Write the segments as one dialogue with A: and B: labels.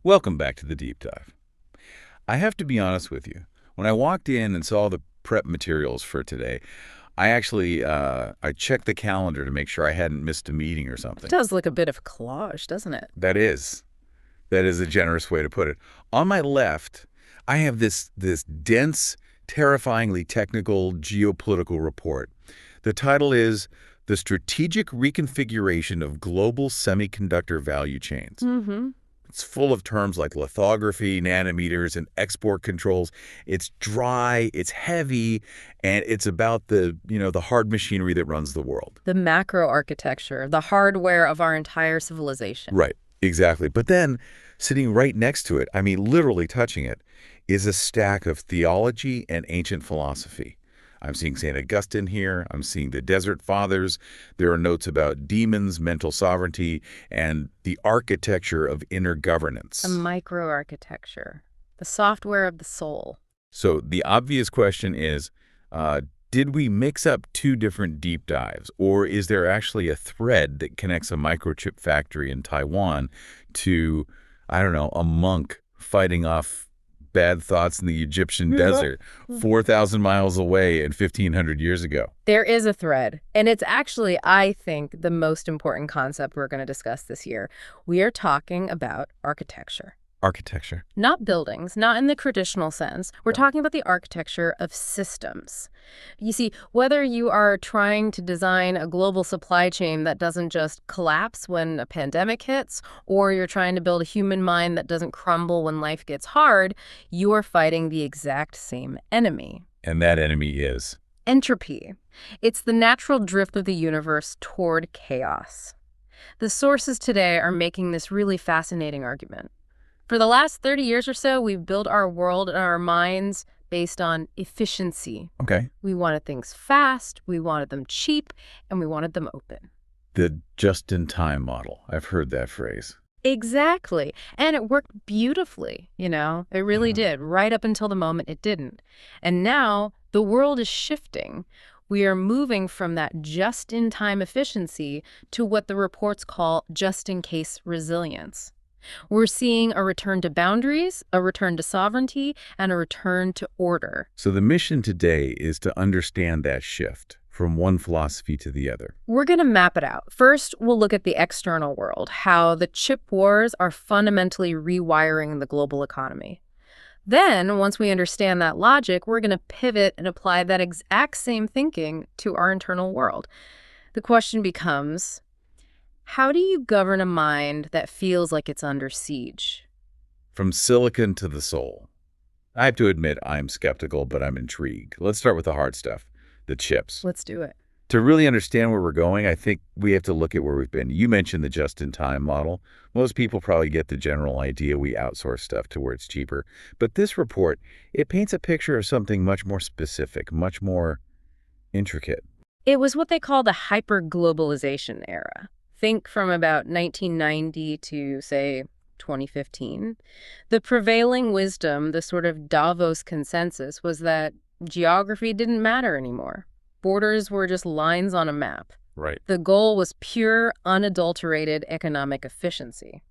A: Welcome back to the deep dive. I have to be honest with you. When I walked in and saw the prep materials for today, I actually I checked the calendar to make sure I hadn't missed a meeting or
B: It
A: something.
B: does look a bit of a collage, doesn't it?
A: That is a generous way to put it. On my left, I have this dense, terrifyingly technical geopolitical report. The title is The Strategic Reconfiguration of Global Semiconductor Value Chains.
B: Mm-hmm.
A: It's full of terms like lithography, nanometers, and export controls. It's dry, it's heavy, and it's about the hard machinery that runs the world.
B: The macro architecture, the hardware of our entire civilization.
A: Right, exactly. But then, sitting right next to it, I mean literally touching it, is a stack of theology and ancient philosophy. I'm seeing St. Augustine here. I'm seeing the Desert Fathers. There are notes about demons, mental sovereignty, and the architecture of inner governance.
B: A microarchitecture, the software of the soul.
A: So the obvious question is, did we mix up two different deep dives, or is there actually a thread that connects a microchip factory in Taiwan to, I don't know, a monk fighting off bad thoughts in the Egyptian desert 4,000 miles away and 1,500 years ago?
B: There is a thread, and it's actually, I think, the most important concept we're going to discuss this year. We are talking about architecture.
A: Architecture.
B: Not buildings, not in the traditional sense. We're talking about the architecture of systems. You see, whether you are trying to design a global supply chain that doesn't just collapse when a pandemic hits, or you're trying to build a human mind that doesn't crumble when life gets hard, you are fighting the exact same enemy.
A: And that enemy is?
B: Entropy. It's the natural drift of the universe toward chaos. The sources today are making this really fascinating argument. For the last 30 years or so, we've built our world and our minds based on efficiency.
A: Okay.
B: We wanted things fast, we wanted them cheap, and we wanted them open.
A: The just-in-time model. I've heard that phrase.
B: Exactly. And it worked beautifully, It really did, right up until the moment it didn't. And now the world is shifting. We are moving from that just-in-time efficiency to what the reports call just-in-case resilience. We're seeing a return to boundaries, a return to sovereignty, and a return to order.
A: So the mission today is to understand that shift from one philosophy to the other.
B: We're going to map it out. First, we'll look at the external world, how the chip wars are fundamentally rewiring the global economy. Then, once we understand that logic, we're going to pivot and apply that exact same thinking to our internal world. The question becomes, how do you govern a mind that feels like it's under siege?
A: From silicon to the soul. I have to admit I'm skeptical, but I'm intrigued. Let's start with the hard stuff, the chips.
B: Let's do it.
A: To really understand where we're going, I think we have to look at where we've been. You mentioned the just-in-time model. Most people probably get the general idea we outsource stuff to where it's cheaper. But this report, it paints a picture of something much more specific, much more intricate.
B: It was what they call the hyper-globalization era. Think from about 1990 to, say, 2015. The prevailing wisdom, the sort of Davos consensus, was that geography didn't matter anymore. Borders were just lines on a map.
A: Right.
B: The goal was pure, unadulterated economic efficiency.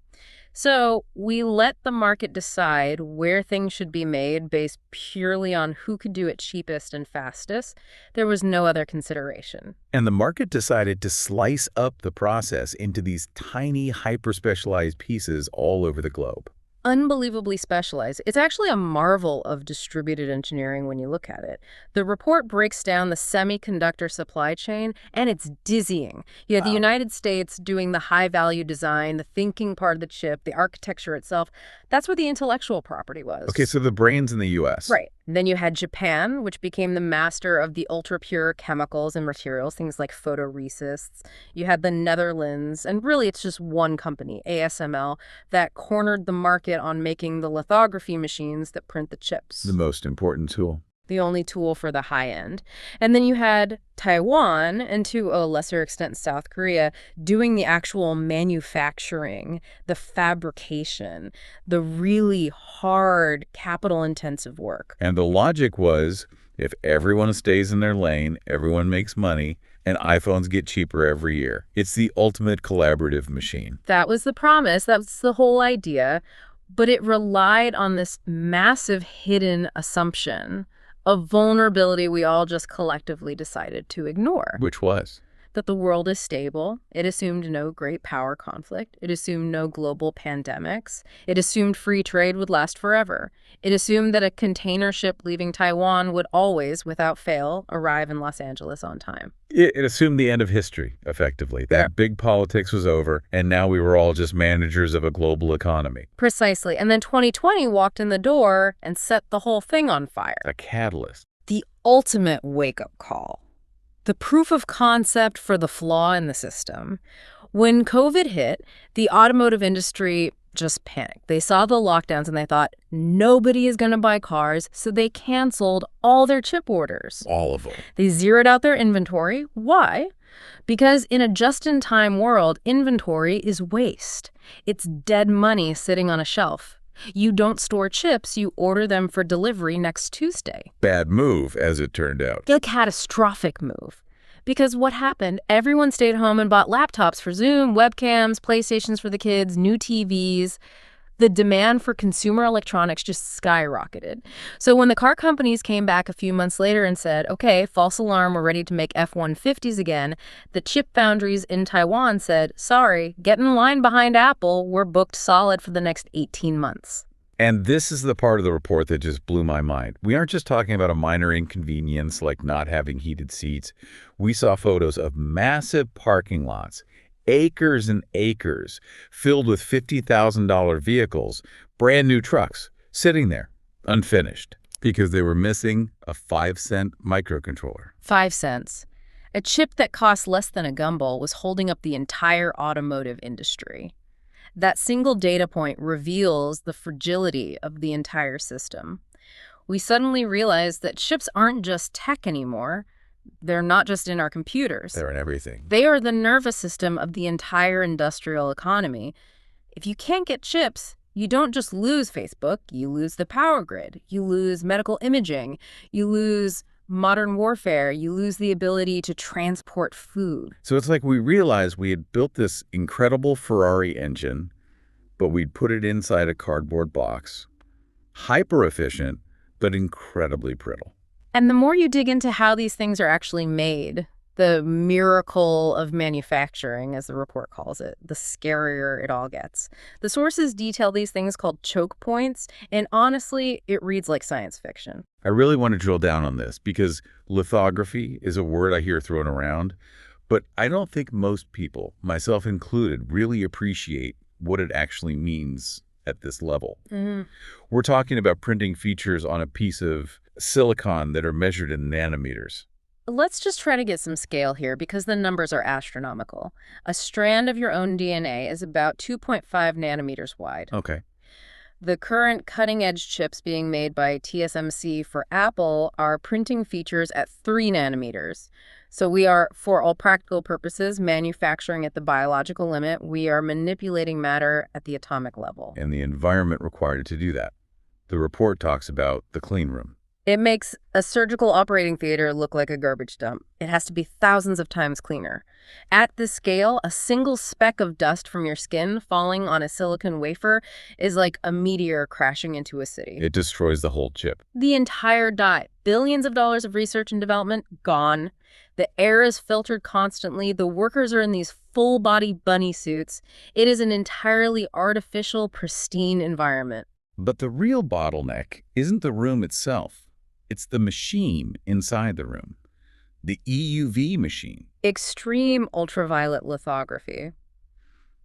B: So we let the market decide where things should be made based purely on who could do it cheapest and fastest. There was no other consideration.
A: And the market decided to slice up the process into these tiny, hyper-specialized pieces all over the globe.
B: Unbelievably specialized. It's actually a marvel of distributed engineering when you look at it. The report breaks down the semiconductor supply chain, and it's dizzying. You have the United States doing the high-value design, the thinking part of the chip, the architecture itself. That's where the intellectual property was.
A: Okay, so the brains in the U.S.
B: Right. Then you had Japan, which became the master of the ultra-pure chemicals and materials, things like photoresists. You had the Netherlands, and really it's just one company, ASML, that cornered the market on making the lithography machines that print the chips.
A: The most important tool.
B: The only tool for the high end. And then you had Taiwan, and to a lesser extent South Korea, doing the actual manufacturing, the fabrication, the really hard, capital-intensive work.
A: And the logic was, if everyone stays in their lane, everyone makes money, and iPhones get cheaper every year. It's the ultimate collaborative machine.
B: That was the promise. That was the whole idea. But it relied on this massive hidden assumption of vulnerability we all just collectively decided to ignore.
A: Which was?
B: That the world is stable. It assumed no great power conflict. It assumed no global pandemics. It assumed free trade would last forever. It assumed that a container ship leaving Taiwan would always, without fail, arrive in Los Angeles on time.
A: It assumed the end of history, effectively. That big politics was over, and now we were all just managers of a global economy.
B: Precisely. And then 2020 walked in the door and set the whole thing on fire.
A: A catalyst.
B: The ultimate wake-up call. The proof of concept for the flaw in the system. When COVID hit, the automotive industry just panicked. They saw the lockdowns and they thought, nobody is going to buy cars, so they canceled all their chip orders.
A: All of them.
B: They zeroed out their inventory. Why? Because in a just-in-time world, inventory is waste. It's dead money sitting on a shelf. You don't store chips, you order them for delivery next Tuesday.
A: Bad move, as it turned out.
B: A catastrophic move. Because what happened? Everyone stayed home and bought laptops for Zoom, webcams, PlayStations for the kids, new TVs. The demand for consumer electronics just skyrocketed. So when the car companies came back a few months later and said, okay, false alarm, we're ready to make F-150s again, the chip foundries in Taiwan said, sorry, get in line behind Apple, we're booked solid for the next 18 months.
A: And this is the part of the report that just blew my mind. We aren't just talking about a minor inconvenience like not having heated seats. We saw photos of massive parking lots, acres and acres, filled with $50,000 vehicles, brand new trucks, sitting there, unfinished, because they were missing a 5-cent microcontroller.
B: 5 cents. A chip that cost less than a gumball was holding up the entire automotive industry. That single data point reveals the fragility of the entire system. We suddenly realized that chips aren't just tech anymore. They're not just in our computers.
A: They're in everything.
B: They are the nervous system of the entire industrial economy. If you can't get chips, you don't just lose Facebook, you lose the power grid, you lose medical imaging, you lose modern warfare, you lose the ability to transport food.
A: So it's like we realized we had built this incredible Ferrari engine, but we'd put it inside a cardboard box. Hyper efficient, but incredibly brittle.
B: And the more you dig into how these things are actually made, the miracle of manufacturing, as the report calls it, the scarier it all gets. The sources detail these things called choke points, and honestly, it reads like science fiction.
A: I really want to drill down on this because lithography is a word I hear thrown around, but I don't think most people, myself included, really appreciate what it actually means at this level. We're talking about printing features on a piece of silicon that are measured in nanometers.
B: Let's just try to get some scale here because the numbers are astronomical. A strand of your own DNA is about 2.5 nanometers wide.
A: Okay.
B: The current cutting-edge chips being made by TSMC for Apple are printing features at 3 nanometers. So we are, for all practical purposes, manufacturing at the biological limit. We are manipulating matter at the atomic level.
A: And the environment required to do that. The report talks about the clean room.
B: It makes a surgical operating theater look like a garbage dump. It has to be thousands of times cleaner. At this scale, a single speck of dust from your skin falling on a silicon wafer is like a meteor crashing into a city.
A: It destroys the whole chip.
B: The entire die. Billions of dollars of research and development, gone. The air is filtered constantly. The workers are in these full-body bunny suits. It is an entirely artificial, pristine environment.
A: But the real bottleneck isn't the room itself. It's the machine inside the room, the EUV machine.
B: Extreme ultraviolet lithography.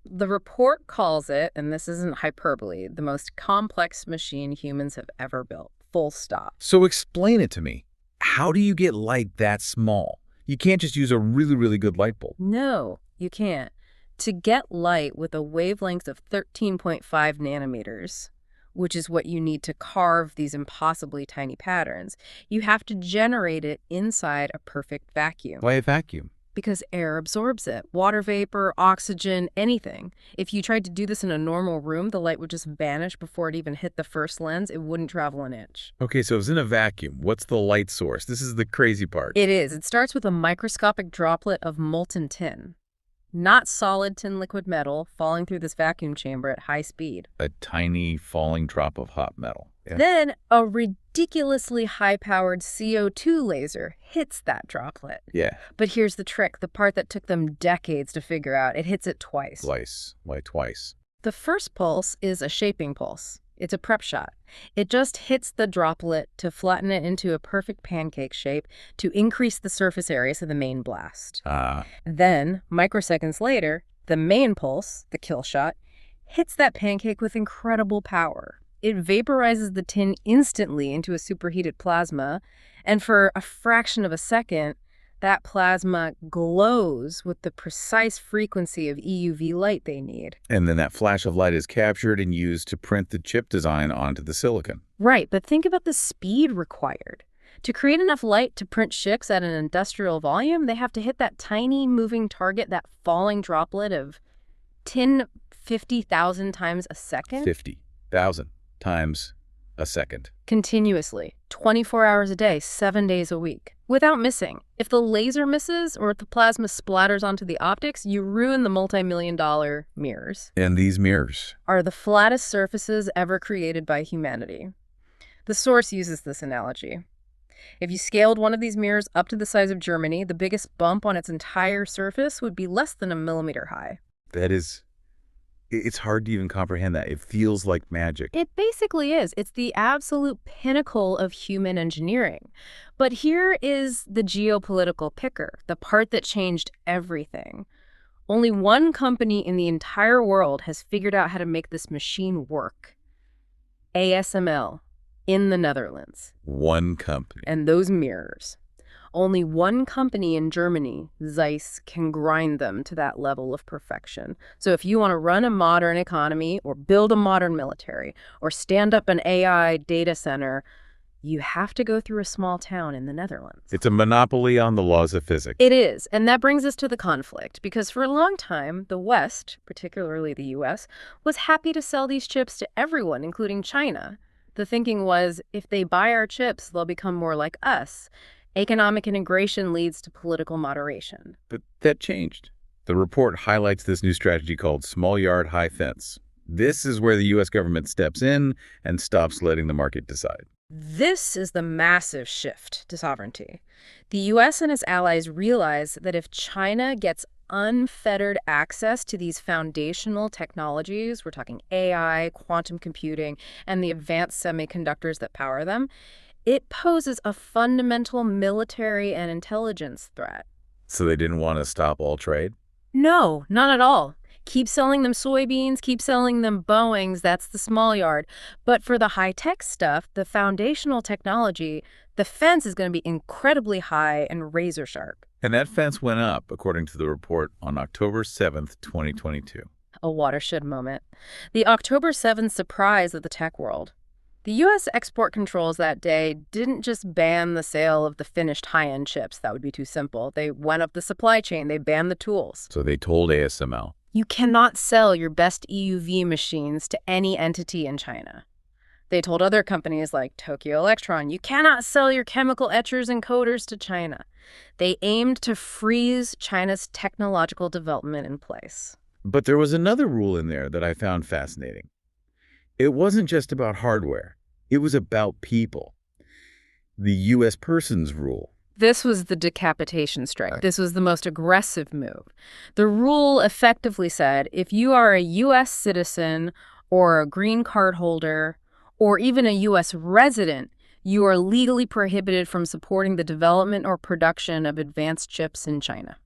B: The report calls it, and this isn't hyperbole, the most complex machine humans have ever built. Full stop.
A: So explain it to me. How do you get light that small? You can't just use a really, really good light bulb.
B: No, you can't. To get light with a wavelength of 13.5 nanometers, which is what you need to carve these impossibly tiny patterns, you have to generate it inside a perfect vacuum.
A: Why a vacuum?
B: Because air absorbs it. Water vapor, oxygen, anything. If you tried to do this in a normal room, the light would just vanish before it even hit the first lens. It wouldn't travel an inch.
A: Okay, so it's in a vacuum. What's the light source? This is the crazy part.
B: It is. It starts with a microscopic droplet of molten tin. not solid tin liquid metal falling through this vacuum chamber at high speed.
A: A tiny falling drop of hot metal. Yeah.
B: Then a ridiculously high-powered CO2 laser hits that droplet.
A: Yeah.
B: But here's the trick, the part that took them decades to figure out. It hits it twice.
A: Twice. Why twice?
B: The first pulse is a shaping pulse. It's a prep shot. It just hits the droplet to flatten it into a perfect pancake shape to increase the surface area of the main blast. Then, microseconds later, the main pulse, the kill shot, hits that pancake with incredible power. It vaporizes the tin instantly into a superheated plasma, and for a fraction of a second, that plasma glows with the precise frequency of EUV light they need.
A: And then that flash of light is captured and used to print the chip design onto the silicon.
B: Right, but think about the speed required. To create enough light to print chips at an industrial volume, they have to hit that tiny moving target, that falling droplet of 50,000 times a second.
A: 50,000 times a second.
B: Continuously, 24 hours a day, 7 days a week, without missing. If the laser misses or if the plasma splatters onto the optics, you ruin the multi-million-dollar mirrors.
A: And these mirrors
B: Are the flattest surfaces ever created by humanity. The source uses this analogy. If you scaled one of these mirrors up to the size of Germany, the biggest bump on its entire surface would be less than a millimeter high.
A: That is, it's hard to even comprehend that. It feels like magic.
B: It basically is. It's the absolute pinnacle of human engineering. But here is the geopolitical picker, the part that changed everything. Only one company in the entire world has figured out how to make this machine work. ASML, in the Netherlands.
A: One company.
B: And those mirrors. Only one company in Germany, Zeiss, can grind them to that level of perfection. So if you want to run a modern economy or build a modern military or stand up an AI data center, you have to go through a small town in the Netherlands.
A: It's a monopoly on the laws of physics.
B: It is, and that brings us to the conflict, because for a long time, the West, particularly the US, was happy to sell these chips to everyone, including China. The thinking was, if they buy our chips, they'll become more like us. Economic integration leads to political moderation.
A: But that changed. The report highlights this new strategy called small yard, high fence. This is where the U.S. government steps in and stops letting the market decide.
B: This is the massive shift to sovereignty. The U.S. and its allies realize that if China gets unfettered access to these foundational technologies, we're talking AI, quantum computing, and the advanced semiconductors that power them, it poses a fundamental military and intelligence threat.
A: So they didn't want to stop all trade?
B: No, not at all. Keep selling them soybeans, keep selling them Boeings, that's the small yard. But for the high-tech stuff, the foundational technology, the fence is going to be incredibly high and razor sharp.
A: And that fence went up, according to the report, on October 7th, 2022.
B: A watershed moment. The October 7th surprise of the tech world. The U.S. export controls that day didn't just ban the sale of the finished high-end chips. That would be too simple. They went up the supply chain. They banned the tools.
A: So they told ASML,
B: you cannot sell your best EUV machines to any entity in China. They told other companies like Tokyo Electron, you cannot sell your chemical etchers and coaters to China. They aimed to freeze China's technological development in place.
A: But there was another rule in there that I found fascinating. It wasn't just about hardware. It was about people. The U.S. persons rule.
B: This was the decapitation strike. This was the most aggressive move. The rule effectively said, if you are a U.S. citizen or a green card holder or even a U.S. resident, you are legally prohibited from supporting the development or production of advanced chips in China.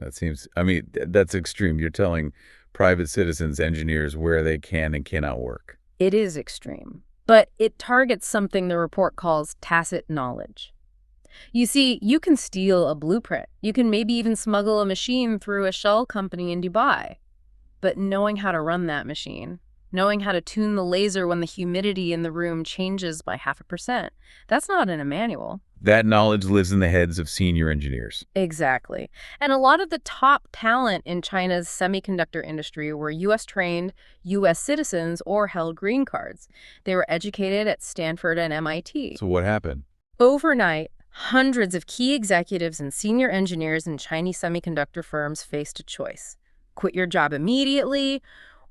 A: That seems, I mean, that's extreme. You're telling private citizens, engineers, where they can and cannot work.
B: It is extreme, but it targets something the report calls tacit knowledge. You see, you can steal a blueprint. You can maybe even smuggle a machine through a shell company in Dubai. But knowing how to run that machine, knowing how to tune the laser when the humidity in the room changes by 0.5%, that's not in a manual.
A: That knowledge lives in the heads of senior engineers.
B: Exactly. And a lot of the top talent in China's semiconductor industry were U.S.-trained, U.S. citizens or held green cards. They were educated at Stanford and MIT.
A: So what happened?
B: Overnight, hundreds of key executives and senior engineers in Chinese semiconductor firms faced a choice. quit your job immediately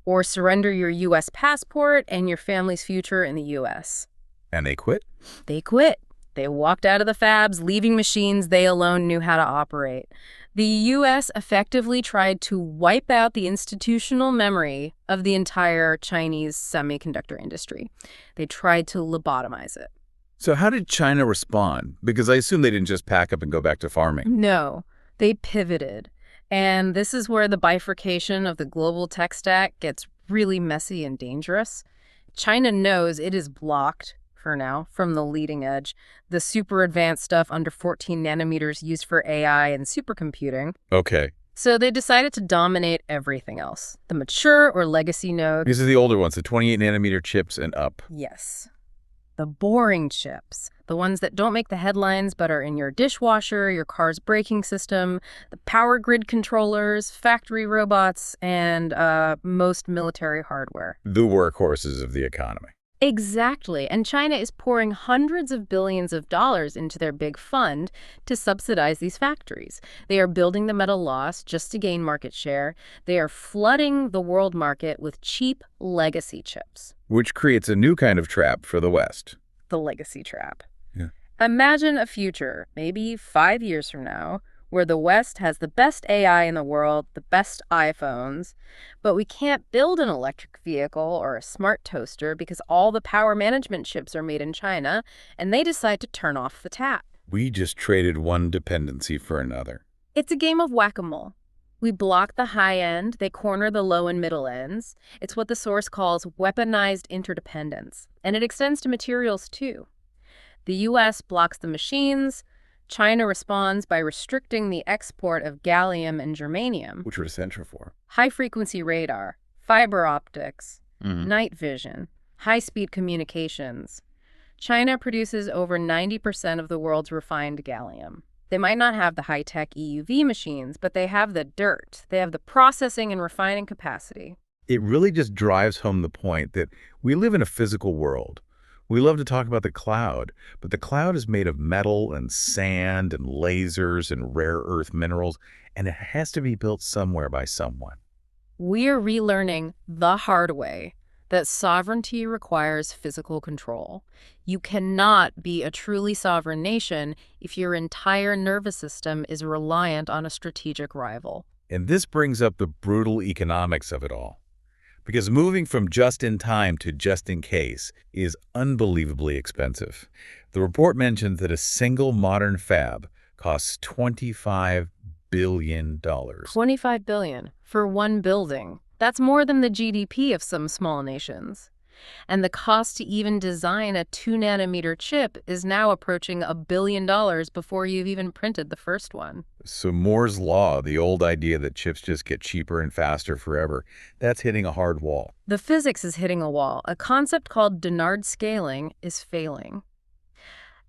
B: or surrender your U.S. passport and your family's future in the U.S.
A: And they quit?
B: They quit. They walked out of the fabs, leaving machines they alone knew how to operate. The U.S. effectively tried to wipe out the institutional memory of the entire Chinese semiconductor industry. They tried to lobotomize it.
A: So how did China respond? Because I assume they didn't just pack up and go back to farming.
B: No, they pivoted. And this is where the bifurcation of the global tech stack gets really messy and dangerous. China knows it is blocked, for now, from the leading edge, the super advanced stuff under 14 nanometers used for AI and supercomputing.
A: Okay.
B: So they decided to dominate everything else. The mature or legacy nodes.
A: These are the older ones, the 28 nanometer chips and up.
B: Yes. The boring chips, the ones that don't make the headlines but are in your dishwasher, your car's braking system, the power grid controllers, factory robots, and most military hardware.
A: The workhorses of the economy.
B: Exactly. And China is pouring hundreds of billions of dollars into their big fund to subsidize these factories. They are building them at a loss just to gain market share. They are flooding the world market with cheap legacy chips.
A: Which creates a new kind of trap for the West.
B: The legacy trap.
A: Yeah.
B: Imagine a future, maybe 5 years from now, where the West has the best AI in the world, the best iPhones, but we can't build an electric vehicle or a smart toaster because all the power management chips are made in China, and they decide to turn off the tap.
A: We just traded one dependency for another.
B: It's a game of whack-a-mole. We block the high end, they corner the low and middle ends. It's what the source calls weaponized interdependence, and it extends to materials too. The U.S. blocks the machines. China responds by restricting the export of gallium and germanium,
A: Which we're essential for.
B: high-frequency radar, fiber optics, night vision, high-speed communications. China produces over 90% of the world's refined gallium. They might not have the high-tech EUV machines, but they have the dirt. They have the processing and refining capacity.
A: It really just drives home the point that we live in a physical world. We love to talk about the cloud, but the cloud is made of metal and sand and lasers and rare earth minerals, and it has to be built somewhere by someone.
B: We're relearning the hard way that sovereignty requires physical control. You cannot be a truly sovereign nation if your entire nervous system is reliant on a strategic rival.
A: And this brings up the brutal economics of it all. Because moving from just-in-time to just-in-case is unbelievably expensive. The report mentions that a single modern fab costs $25 billion.
B: $25 billion for one building. That's more than the GDP of some small nations. And the cost to even design a 2-nanometer chip is now approaching $1 billion before you've even printed the first one.
A: So Moore's Law, the old idea that chips just get cheaper and faster forever, that's hitting a hard wall.
B: The physics is hitting a wall. A concept called Dennard scaling is failing.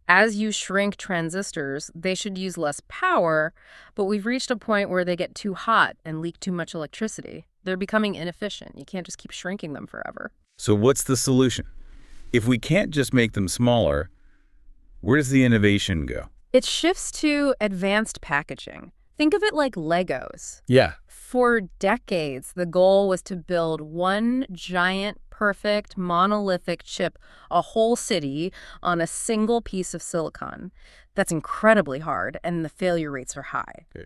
B: As you shrink transistors, they should use less power, but we've reached a point where they get too hot and leak too much electricity. They're becoming inefficient. You can't just keep shrinking them forever.
A: So what's the solution? If we can't just make them smaller, where does the innovation go?
B: It shifts to advanced packaging. Think of it like Legos.
A: Yeah.
B: For decades, the goal was to build one giant, perfect, monolithic chip, a whole city, on a single piece of silicon. That's incredibly hard, and the failure rates are high.
A: Okay.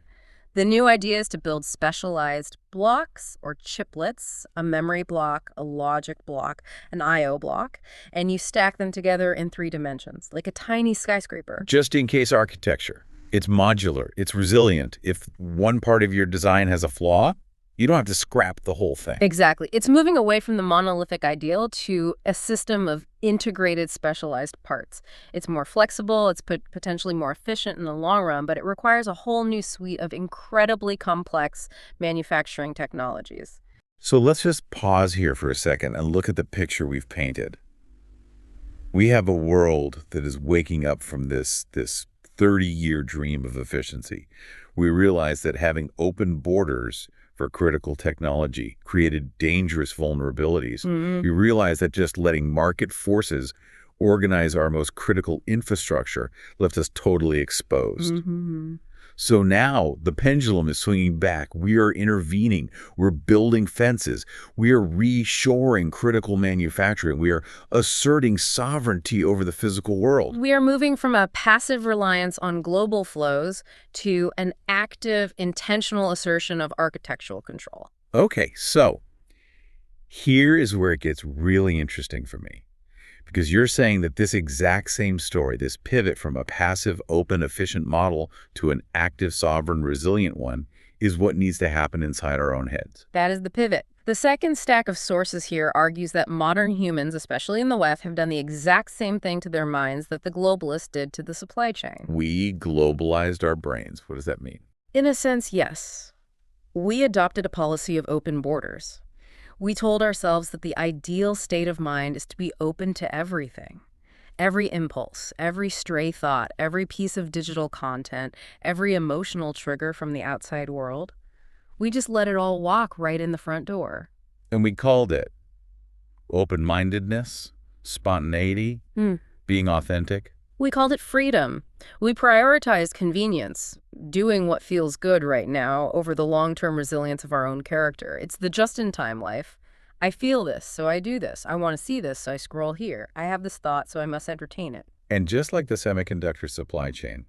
B: The new idea is to build specialized blocks or chiplets, a memory block, a logic block, an I/O block, and you stack them together in 3 dimensions, like a tiny skyscraper.
A: Just-in-case architecture. It's modular. It's resilient. If one part of your design has a flaw, you don't have to scrap the whole thing.
B: Exactly. It's moving away from the monolithic ideal to a system of integrated specialized parts. It's more flexible, it's potentially more efficient in the long run, but it requires a whole new suite of incredibly complex manufacturing technologies.
A: So let's just pause here for a second and look at the picture we've painted. We have a world that is waking up from this 30-year dream of efficiency. We realize that having open borders for critical technology created dangerous vulnerabilities. We realize that just letting market forces organize our most critical infrastructure left us totally exposed. So now the pendulum is swinging back. We are intervening. We're building fences. We are reshoring critical manufacturing. We are asserting sovereignty over the physical world.
B: We are moving from a passive reliance on global flows to an active, intentional assertion of architectural control.
A: Okay, so here is where it gets really interesting for me. Because you're saying that this exact same story, this pivot from a passive, open, efficient model to an active, sovereign, resilient one, is what needs to happen inside our own heads.
B: That is the pivot. The second stack of sources here argues that modern humans, especially in the West, have done the exact same thing to their minds that the globalists did to the supply chain.
A: We globalized our brains. What does that mean?
B: In a sense, yes. We adopted a policy of open borders. We told ourselves that the ideal state of mind is to be open to everything. Every impulse, every stray thought, every piece of digital content, every emotional trigger from the outside world. We just let it all walk right in the front door.
A: And we called it open-mindedness, spontaneity, being authentic.
B: We called it freedom. We prioritized convenience, doing what feels good right now over the long-term resilience of our own character. It's the just-in-time life. I feel this, so I do this. I want to see this, so I scroll here. I have this thought, so I must entertain it.
A: And just like the semiconductor supply chain,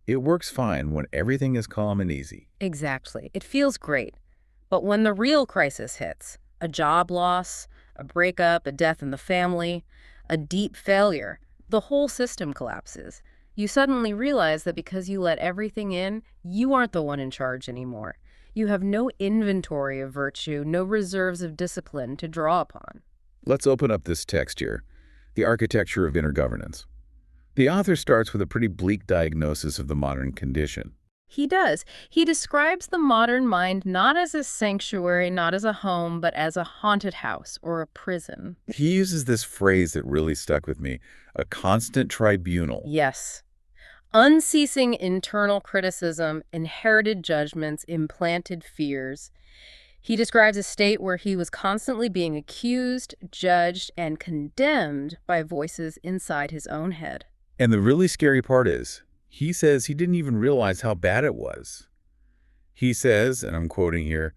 A: it works fine when everything is calm and easy.
B: Exactly. It feels great. But when the real crisis hits, a job loss, a breakup, a death in the family, a deep failure, the whole system collapses. You suddenly realize that because you let everything in, you aren't the one in charge anymore. You have no inventory of virtue, no reserves of discipline to draw upon.
A: Let's open up this text here, The Architecture of Inner Governance. The author starts with a pretty bleak diagnosis of the modern condition.
B: He does. He describes the modern mind not as a sanctuary, not as a home, but as a haunted house or a prison.
A: He uses this phrase that really stuck with me, a constant tribunal.
B: Yes. Unceasing internal criticism, inherited judgments, implanted fears. He describes a state where he was constantly being accused, judged, and condemned by voices inside his own head.
A: And the really scary part is, he says he didn't even realize how bad it was. He says, and I'm quoting here,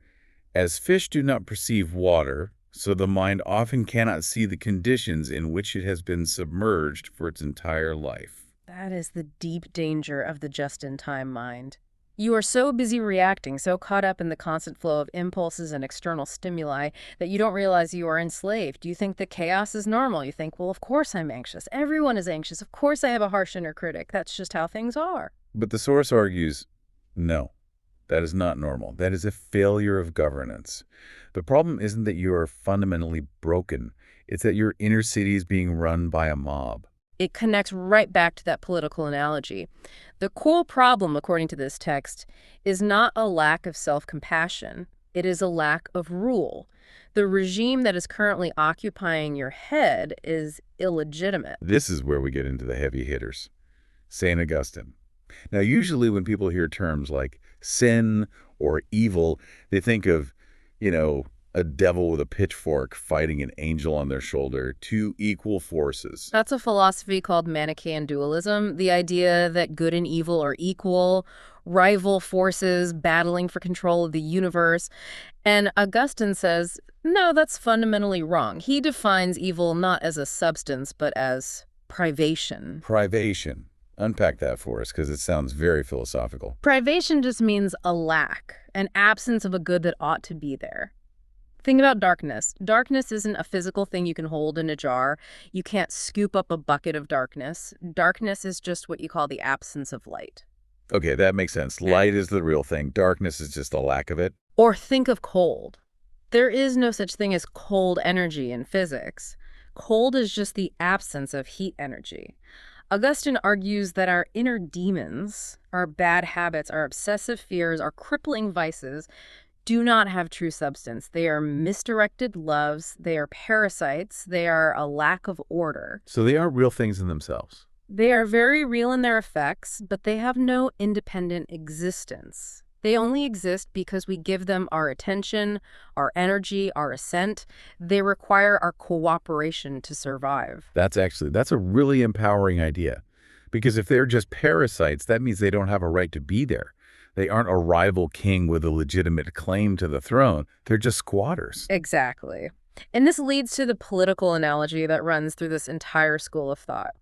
A: "As fish do not perceive water, so the mind often cannot see the conditions in which it has been submerged for its entire life."
B: That is the deep danger of the just-in-time mind. You are so busy reacting, so caught up in the constant flow of impulses and external stimuli that you don't realize you are enslaved. You think that chaos is normal. You think, well, of course I'm anxious. Everyone is anxious. Of course I have a harsh inner critic. That's just how things are.
A: But the source argues, no, that is not normal. That is a failure of governance. The problem isn't that you are fundamentally broken. It's that your inner city is being run by a mob.
B: It connects right back to that political analogy. The core problem, according to this text, is not a lack of self-compassion. It is a lack of rule. The regime that is currently occupying your head is illegitimate.
A: This is where we get into the heavy hitters. St. Augustine. Now, usually when people hear terms like sin or evil, they think of, a devil with a pitchfork fighting an angel on their shoulder, two equal forces.
B: That's a philosophy called Manichaean dualism, the idea that good and evil are equal, rival forces battling for control of the universe. And Augustine says, no, that's fundamentally wrong. He defines evil not as a substance, but as privation.
A: Privation. Unpack that for us, because it sounds very philosophical.
B: Privation just means a lack, an absence of a good that ought to be there. Think about darkness. Darkness isn't a physical thing you can hold in a jar. You can't scoop up a bucket of darkness. Darkness is just what you call the absence of light.
A: Okay, that makes sense. Light is the real thing. Darkness is just a lack of it.
B: Or think of cold. There is no such thing as cold energy in physics. Cold is just the absence of heat energy. Augustine argues that our inner demons, our bad habits, our obsessive fears, our crippling vices, do not have true substance. They are misdirected loves, they are parasites, they are a lack of order.
A: So they aren't real things in themselves.
B: They are very real in their effects, but they have no independent existence. They only exist because we give them our attention, our energy, our assent. They require our cooperation to survive.
A: That's a really empowering idea. Because if they're just parasites, that means they don't have a right to be there. They aren't a rival king with a legitimate claim to the throne. They're just squatters.
B: Exactly. And this leads to the political analogy that runs through this entire school of thought.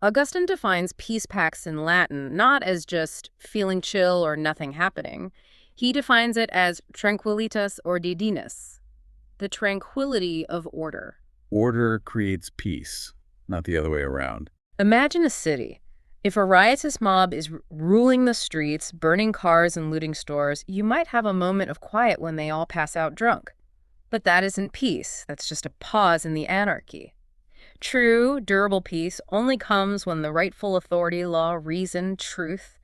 B: Augustine defines peace pax in Latin not as just feeling chill or nothing happening. He defines it as tranquillitas ordinis, the tranquility of order.
A: Order creates peace, not the other way around.
B: Imagine a city. If a riotous mob is ruling the streets, burning cars and looting stores, you might have a moment of quiet when they all pass out drunk. But that isn't peace. That's just a pause in the anarchy. True, durable peace only comes when the rightful authority, law, reason, truth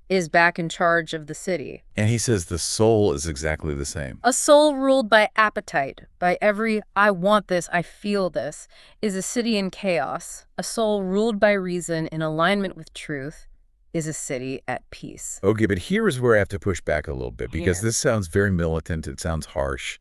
B: is back in charge of the city.
A: And he says the soul is exactly the same.
B: A soul ruled by appetite, by every I want this, I feel this, is a city in chaos. A soul ruled by reason in alignment with truth is a city at peace.
A: Okay, but here is where I have to push back a little bit because this sounds very militant. It sounds harsh.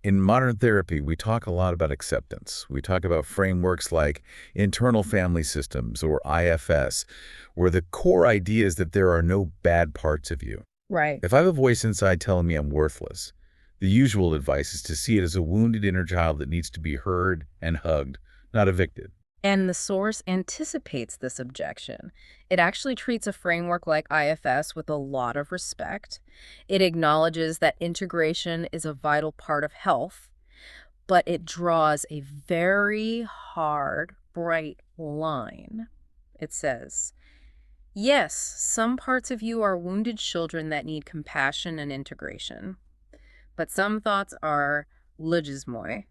A: In modern therapy, we talk a lot about acceptance. We talk about frameworks like internal family systems or IFS, where the core idea is that there are no bad parts of you.
B: Right.
A: If I have a voice inside telling me I'm worthless, the usual advice is to see it as a wounded inner child that needs to be heard and hugged, not evicted.
B: And the source anticipates this objection. It actually treats a framework like IFS with a lot of respect. It acknowledges that integration is a vital part of health, but it draws a very hard, bright line. It says, yes, some parts of you are wounded children that need compassion and integration, but some thoughts are logismoi.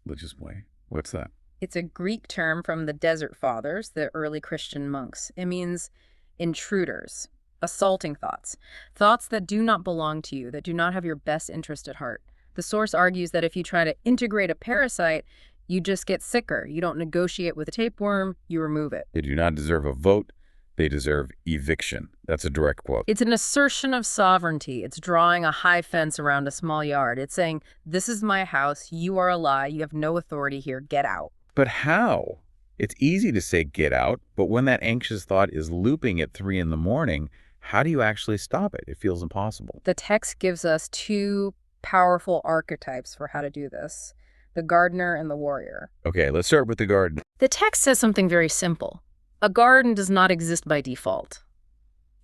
A: Logismoi. What's that?
B: It's a Greek term from the Desert Fathers, the early Christian monks. It means intruders, assaulting thoughts, thoughts that do not belong to you, that do not have your best interest at heart. The source argues that if you try to integrate a parasite, you just get sicker. You don't negotiate with a tapeworm, you remove it.
A: They do not deserve a vote. They deserve eviction. That's a direct quote.
B: It's an assertion of sovereignty. It's drawing a high fence around a small yard. It's saying, this is my house, you are a lie, you have no authority here, get out.
A: But how? It's easy to say get out, but when that anxious thought is looping at 3 in the morning, how do you actually stop it? It feels impossible.
B: The text gives us two powerful archetypes for how to do this, the gardener and the warrior.
A: Okay, let's start with the garden.
B: The text says something very simple. A garden does not exist by default.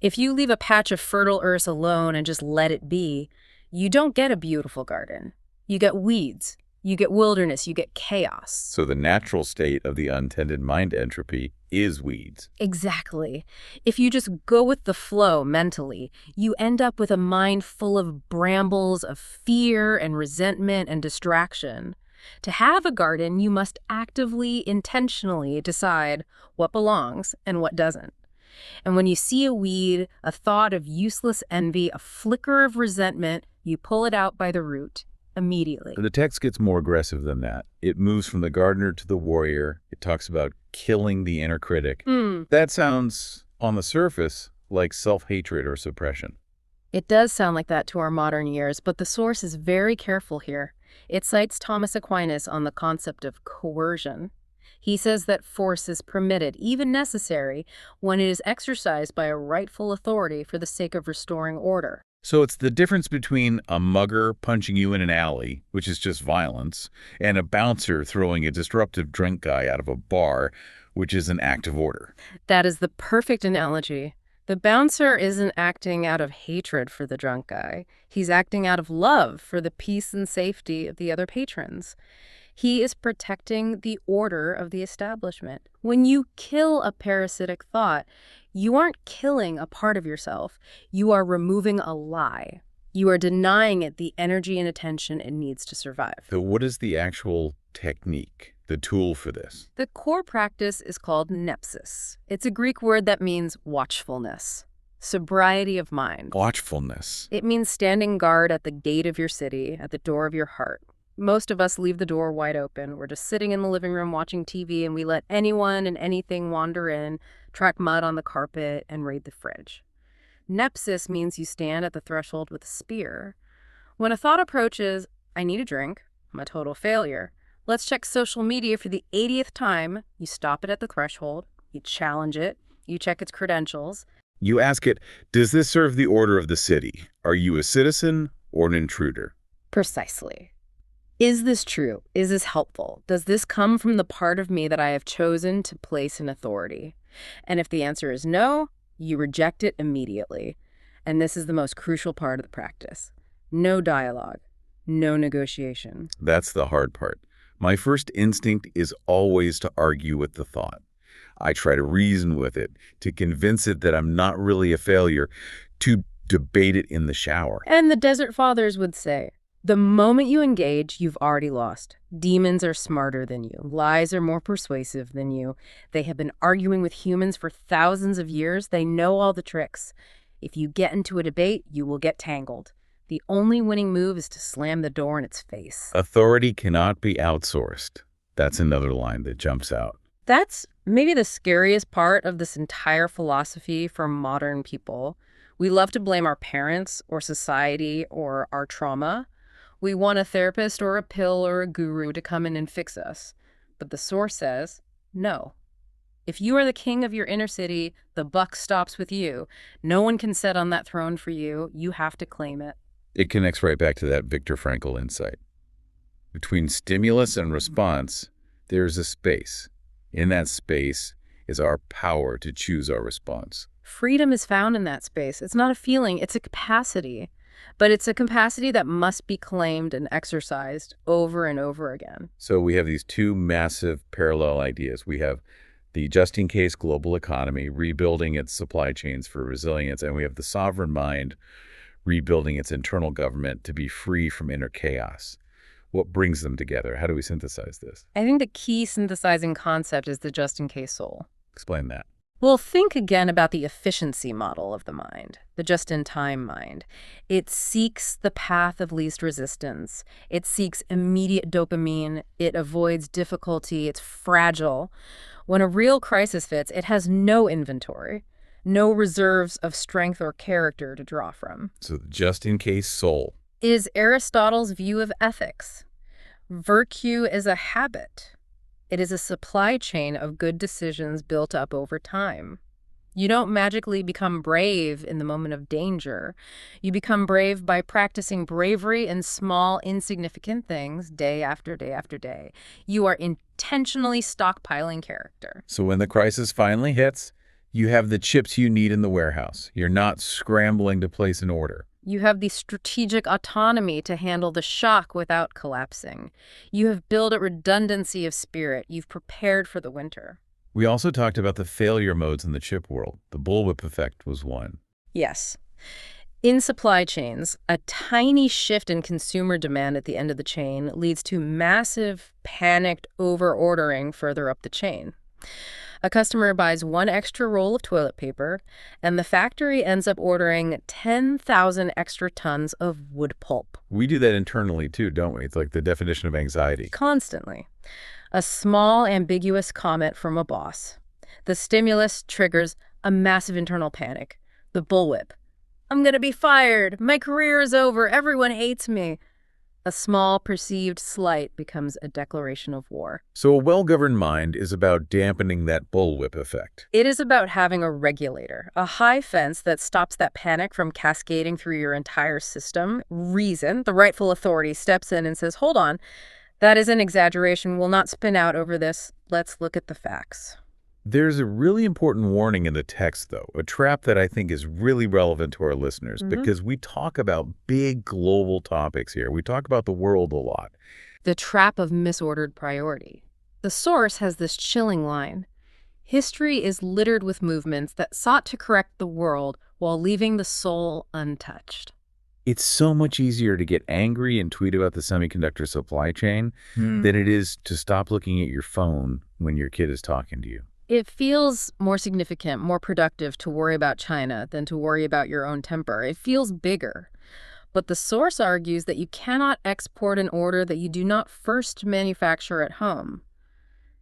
B: If you leave a patch of fertile earth alone and just let it be, you don't get a beautiful garden. You get weeds. You get wilderness, you get chaos.
A: So the natural state of the untended mind entropy is weeds.
B: Exactly. If you just go with the flow mentally, you end up with a mind full of brambles of fear and resentment and distraction. To have a garden, you must actively, intentionally decide what belongs and what doesn't. And when you see a weed, a thought of useless envy, a flicker of resentment, you pull it out by the root. Immediately.
A: The text gets more aggressive than that. It moves from the gardener to the warrior. It talks about killing the inner critic. That sounds, on the surface, like self-hatred or suppression.
B: It does sound like that to our modern ears, but the source is very careful here. It cites Thomas Aquinas on the concept of coercion. He says that force is permitted, even necessary, when it is exercised by a rightful authority for the sake of restoring order.
A: So it's the difference between a mugger punching you in an alley, which is just violence, and a bouncer throwing a disruptive drunk guy out of a bar, which is an act of order.
B: That is the perfect analogy. The bouncer isn't acting out of hatred for the drunk guy. He's acting out of love for the peace and safety of the other patrons. He is protecting the order of the establishment. When you kill a parasitic thought, you aren't killing a part of yourself. You are removing a lie. You are denying it the energy and attention it needs to survive.
A: So what is the actual technique, the tool for this?
B: The core practice is called nepsis. It's a Greek word that means watchfulness, sobriety of mind.
A: Watchfulness.
B: It means standing guard at the gate of your city, at the door of your heart. Most of us leave the door wide open. We're just sitting in the living room watching TV, and we let anyone and anything wander in, track mud on the carpet, and raid the fridge. Nepsis means you stand at the threshold with a spear. When a thought approaches, I need a drink, I'm a total failure, let's check social media for the 80th time, you stop it at the threshold, you challenge it, you check its credentials,
A: You ask it, does this serve the order of the city? Are you a citizen or an intruder?
B: Precisely. Is this true? Is this helpful? Does this come from the part of me that I have chosen to place in authority? And if the answer is no, you reject it immediately. And this is the most crucial part of the practice. No dialogue, no negotiation.
A: That's the hard part. My first instinct is always to argue with the thought. I try to reason with it, to convince it that I'm not really a failure, to debate it in the shower.
B: And the Desert Fathers would say, the moment you engage, you've already lost. Demons are smarter than you. Lies are more persuasive than you. They have been arguing with humans for thousands of years. They know all the tricks. If you get into a debate, you will get tangled. The only winning move is to slam the door in its face.
A: Authority cannot be outsourced. That's another line that jumps out.
B: That's maybe the scariest part of this entire philosophy for modern people. We love to blame our parents or society or our trauma. We want a therapist or a pill or a guru to come in and fix us. But the source says, no. If you are the king of your inner city, the buck stops with you. No one can sit on that throne for you. You have to claim it.
A: It connects right back to that Viktor Frankl insight. Between stimulus and response, there's a space. In that space is our power to choose our response.
B: Freedom is found in that space. It's not a feeling, it's a capacity. But it's a capacity that must be claimed and exercised over and over again.
A: So we have these two massive parallel ideas. We have the just-in-case global economy rebuilding its supply chains for resilience, and we have the sovereign mind rebuilding its internal government to be free from inner chaos. What brings them together? How do we synthesize this?
B: I think the key synthesizing concept is the just-in-case soul.
A: Explain that.
B: Well, think again about the efficiency model of the mind, the just-in-time mind. It seeks the path of least resistance. It seeks immediate dopamine. It avoids difficulty. It's fragile. When a real crisis hits, it has no inventory, no reserves of strength or character to draw from.
A: So the just-in-case soul
B: is Aristotle's view of ethics. Virtue is a habit. It is a supply chain of good decisions built up over time. You don't magically become brave in the moment of danger. You become brave by practicing bravery in small, insignificant things day after day after day. You are intentionally stockpiling character.
A: So when the crisis finally hits, you have the chips you need in the warehouse. You're not scrambling to place an order.
B: You have the strategic autonomy to handle the shock without collapsing. You have built a redundancy of spirit. You've prepared for the winter.
A: We also talked about the failure modes in the chip world. The bullwhip effect was one.
B: Yes. In supply chains, a tiny shift in consumer demand at the end of the chain leads to massive, panicked over-ordering further up the chain. A customer buys one extra roll of toilet paper, and the factory ends up ordering 10,000 extra tons of wood pulp.
A: We do that internally too, don't we? It's like the definition of anxiety.
B: Constantly. A small, ambiguous comment from a boss. The stimulus triggers a massive internal panic. The bullwhip. I'm going to be fired. My career is over. Everyone hates me. A small, perceived slight becomes a declaration of war.
A: So a well-governed mind is about dampening that bullwhip effect.
B: It is about having a regulator, a high fence that stops that panic from cascading through your entire system. Reason, the rightful authority, steps in and says, hold on, that is an exaggeration. We'll not spin out over this. Let's look at the facts.
A: There's a really important warning in the text, though, a trap that I think is really relevant to our listeners, because we talk about big global topics here. We talk about the world a lot.
B: The trap of misordered priority. The source has this chilling line. History is littered with movements that sought to correct the world while leaving the soul untouched.
A: It's so much easier to get angry and tweet about the semiconductor supply chain than it is to stop looking at your phone when your kid is talking to you.
B: It feels more significant, more productive to worry about China than to worry about your own temper. It feels bigger. But the source argues that you cannot export an order that you do not first manufacture at home.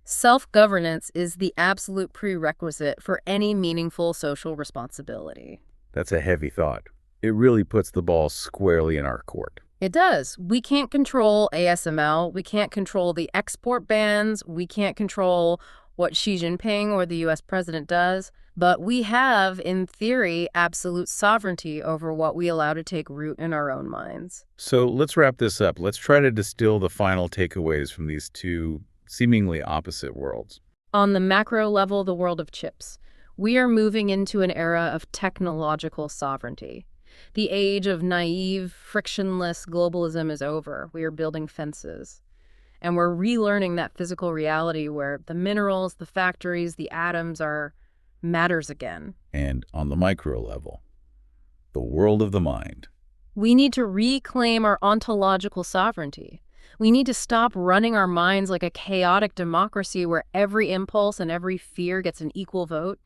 B: Self-governance is the absolute prerequisite for any meaningful social responsibility.
A: That's a heavy thought. It really puts the ball squarely in our court.
B: It does. We can't control ASML. We can't control the export bans. We can't control what Xi Jinping or the U.S. president does, but we have, in theory, absolute sovereignty over what we allow to take root in our own minds.
A: So let's wrap this up. Let's try to distill the final takeaways from these two seemingly opposite worlds.
B: On the macro level, the world of chips. We are moving into an era of technological sovereignty. The age of naive, frictionless globalism is over. We are building fences. And we're relearning that physical reality where the minerals, the factories, the atoms are matters again.
A: And on the micro level, the world of the mind.
B: We need to reclaim our ontological sovereignty. We need to stop running our minds like a chaotic democracy where every impulse and every fear gets an equal vote.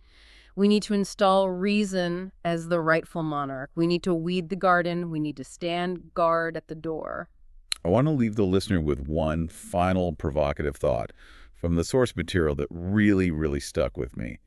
B: We need to install reason as the rightful monarch. We need to weed the garden. We need to stand guard at the door.
A: I want to leave the listener with one final provocative thought from the source material that really stuck with me.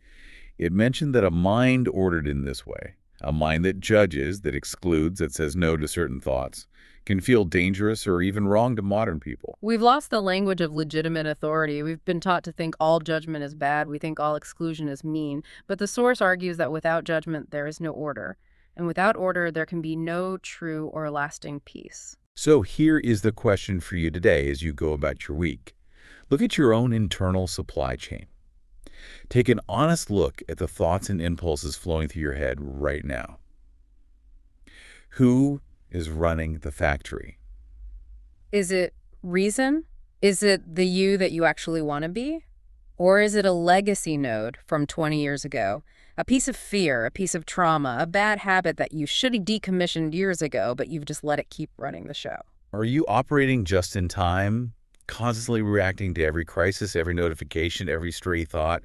A: It mentioned that a mind ordered in this way, a mind that judges, that excludes, that says no to certain thoughts, can feel dangerous or even wrong to modern people.
B: We've lost the language of legitimate authority. We've been taught to think all judgment is bad. We think all exclusion is mean. But the source argues that without judgment, there is no order. And without order, there can be no true or lasting peace.
A: So here is the question for you today as you go about your week. Look at your own internal supply chain. Take an honest look at the thoughts and impulses flowing through your head right now. Who is running the factory?
B: Is it reason? Is it the you that you actually want to be? Or is it a legacy node from 20 years ago? A piece of fear, a piece of trauma, a bad habit that you should have decommissioned years ago, but you've just let it keep running the show.
A: Are you operating just in time, constantly reacting to every crisis, every notification, every stray thought?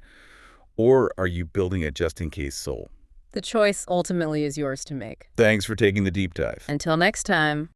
A: Or are you building a just-in-case soul?
B: The choice ultimately is yours to make.
A: Thanks for taking the deep dive.
B: Until next time.